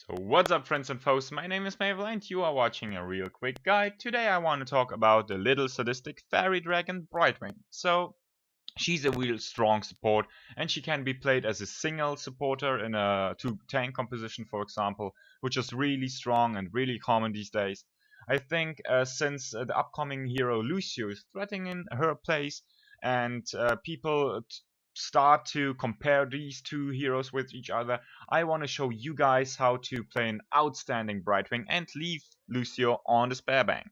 So what's up, friends and foes, my name is TheMavel and you are watching a real quick guide. Today I want to talk about the little sadistic fairy dragon Brightwing. So she's a real strong support and she can be played as a single supporter in a 2-tank composition, for example, which is really strong and really common these days. I think since the upcoming hero Lucio is threatening her place and people start to compare these two heroes with each other, I want to show you guys how to play an outstanding Brightwing and leave Lucio on the spare bank.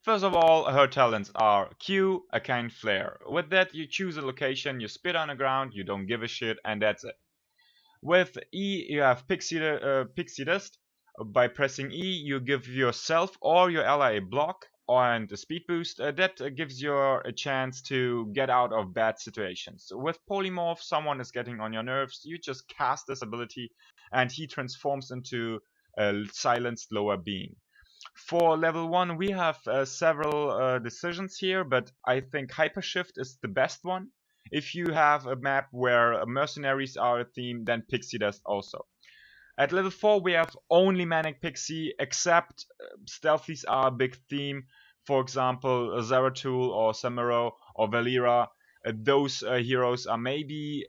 First of all, her talents are Q, a kind flare. With that, you choose a location, you spit on the ground, you don't give a shit, and that's it. With E, you have Pixie Dust. By pressing E, you give yourself or your ally a block and a speed boost. That gives you a chance to get out of bad situations. With Polymorph, someone is getting on your nerves, you just cast this ability and he transforms into a silenced lower being. For level 1, we have several decisions here, but I think Hyper Shift is the best one. If you have a map where mercenaries are a theme, then Pixie Dust also. At level 4, we have only Manic Pixie, except Stealthies are a big theme. For example, Zeratul or Samuro or Valera. Those heroes are maybe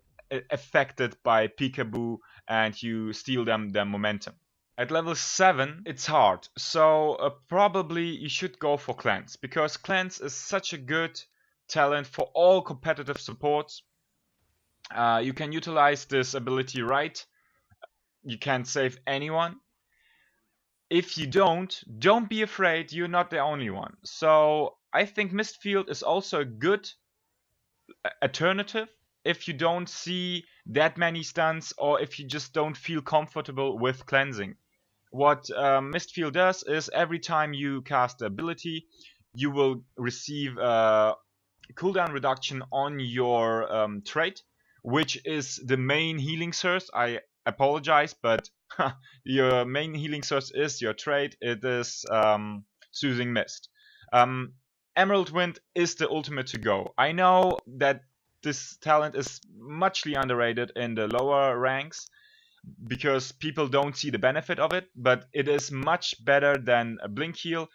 affected by Peekaboo and you steal them their momentum. At level 7, it's hard, so probably you should go for Cleanse, because Cleanse is such a good talent for all competitive supports. You can utilize this ability right. You can save anyone. If you don't be afraid, you're not the only one. So I think Mistfield is also a good alternative if you don't see that many stuns or if you just don't feel comfortable with cleansing. What Mistfield does is every time you cast the ability, you will receive a cooldown reduction on your trait, which is the main healing source. I apologize, but your main healing source is your trait. It is Soothing Mist. Emerald Wind is the ultimate to go. I know that this talent is muchly underrated in the lower ranks because people don't see the benefit of it, but it is much better than a Blink Heal.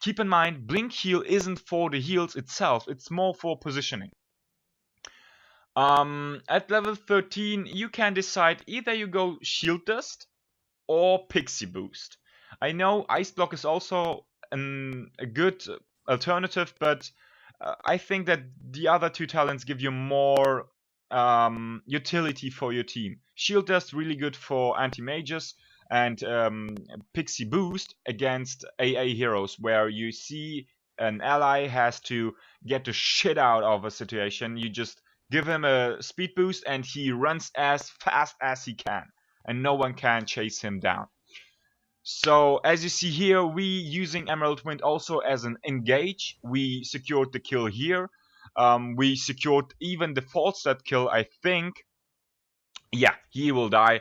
Keep in mind, Blink Heal isn't for the heals itself, it's more for positioning. At level 13, you can decide either you go Shield Dust or Pixie Boost. I know Ice Block is also a good alternative, but I think that the other two talents give you more utility for your team. Shield Dust really good for anti-mages, and Pixie Boost against AA heroes, where you see an ally has to get the shit out of a situation. You just give him a speed boost and he runs as fast as he can, and no one can chase him down. So as you see here, we using Emerald Wind also as an engage. We secured the kill here. We secured even the false set kill, I think. Yeah, he will die.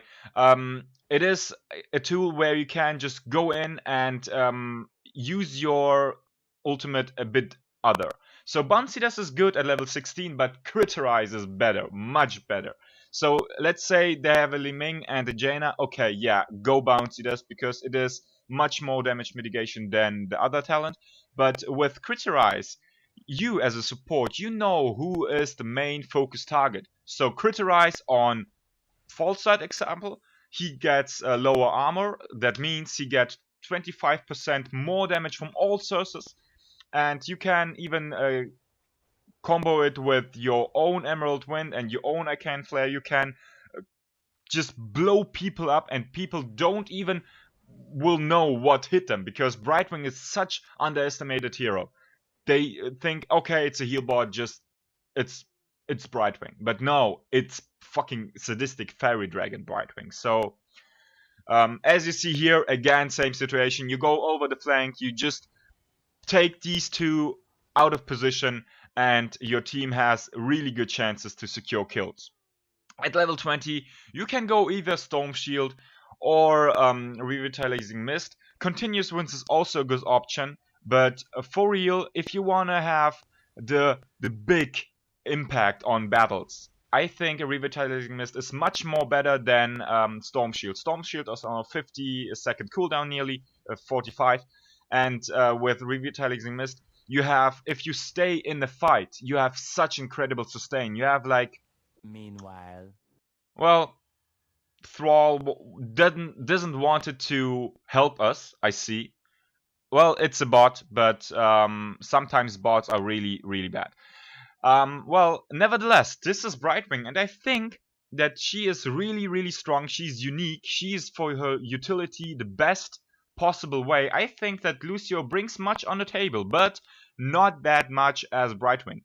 It is a tool where you can just go in and use your ultimate a bit other. So Bouncy Dust is good at level 16, but Criterize is better, much better. So let's say they have a Li Ming and a Jaina. Okay, yeah, go Bouncy Dust because it is much more damage mitigation than the other talent. But with Criterize, you as a support, you know who is the main focus target. So Criterize on False Side example, he gets lower armor. That means he gets 25% more damage from all sources. And you can even combo it with your own Emerald Wind and your own Arcane Flare. You can just blow people up and people don't even will know what hit them, because Brightwing is such underestimated hero. They think, okay, it's a heal bot, just it's Brightwing. But no, it's fucking sadistic fairy dragon Brightwing. So as you see here, again, same situation. You go over the flank, you just take these two out of position and your team has really good chances to secure kills. At level 20, you can go either Storm Shield or Revitalizing Mist. Continuous Winds is also a good option, but for real, if you want to have the big impact on battles, I think a Revitalizing Mist is much more better than Storm Shield. Storm Shield is on a 50-second cooldown, nearly 45, and with Revitalizing Mist, you have, if you stay in the fight, you have such incredible sustain. You have like, Meanwhile, well, Thrall doesn't want it to help us. I see. Well, it's a bot, but sometimes bots are really, really bad. Well, nevertheless, this is Brightwing, and I think that she is really, really strong. She's unique. She is, for her utility, the best possible way. I think that Lucio brings much on the table, but not that much as Brightwing.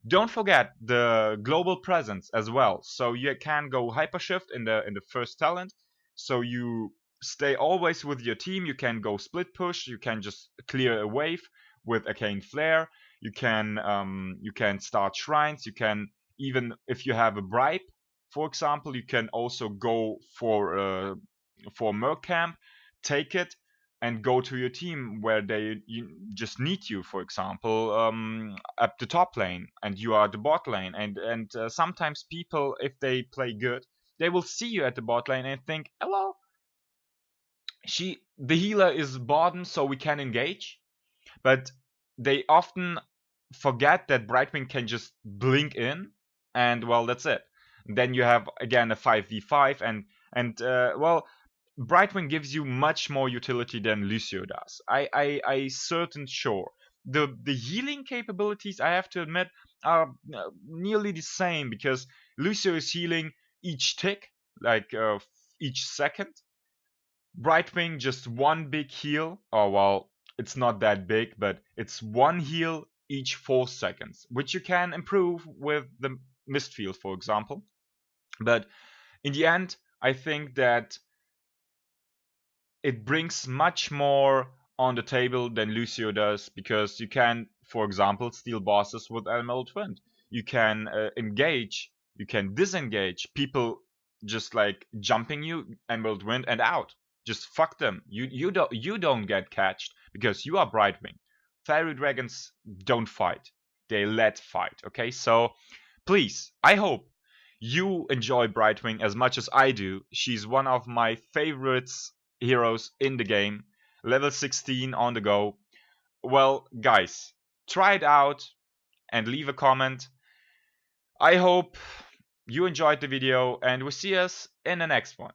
Don't forget the global presence as well. So you can go hyper shift in the first talent. So you stay always with your team. You can go split push. You can just clear a wave with Arcane Flare. You can start shrines. You can, even if you have a bribe, for example, you can also go for Merc Camp, take it, and go to your team where they just need you. For example, at the top lane, and you are the bot lane. And sometimes people, if they play good, they will see you at the bot lane and think, oh, well, the healer is bottom, so we can engage. But they often forget that Brightwing can just blink in, and well, that's it. Then you have again a 5v5, and well, Brightwing gives you much more utility than Lucio does. I certain sure. The healing capabilities, I have to admit, are nearly the same, because Lucio is healing each tick, like each second. Brightwing just one big heal. Oh well, it's not that big, but it's one heal each 4 seconds, which you can improve with the Mistfield, for example. But in the end, I think that it brings much more on the table than Lucio does, because you can, for example, steal bosses with Emerald Wind. You can engage, you can disengage people just like jumping you, Emerald Wind, and out. Just fuck them. You don't get catched because you are Brightwing. Fairy dragons don't fight; they let fight. Okay, so please, I hope you enjoy Brightwing as much as I do. She's one of my favorites heroes in the game. Level 16 on the go. Well, guys, try it out and leave a comment. I hope you enjoyed the video, and we'll see us in the next one.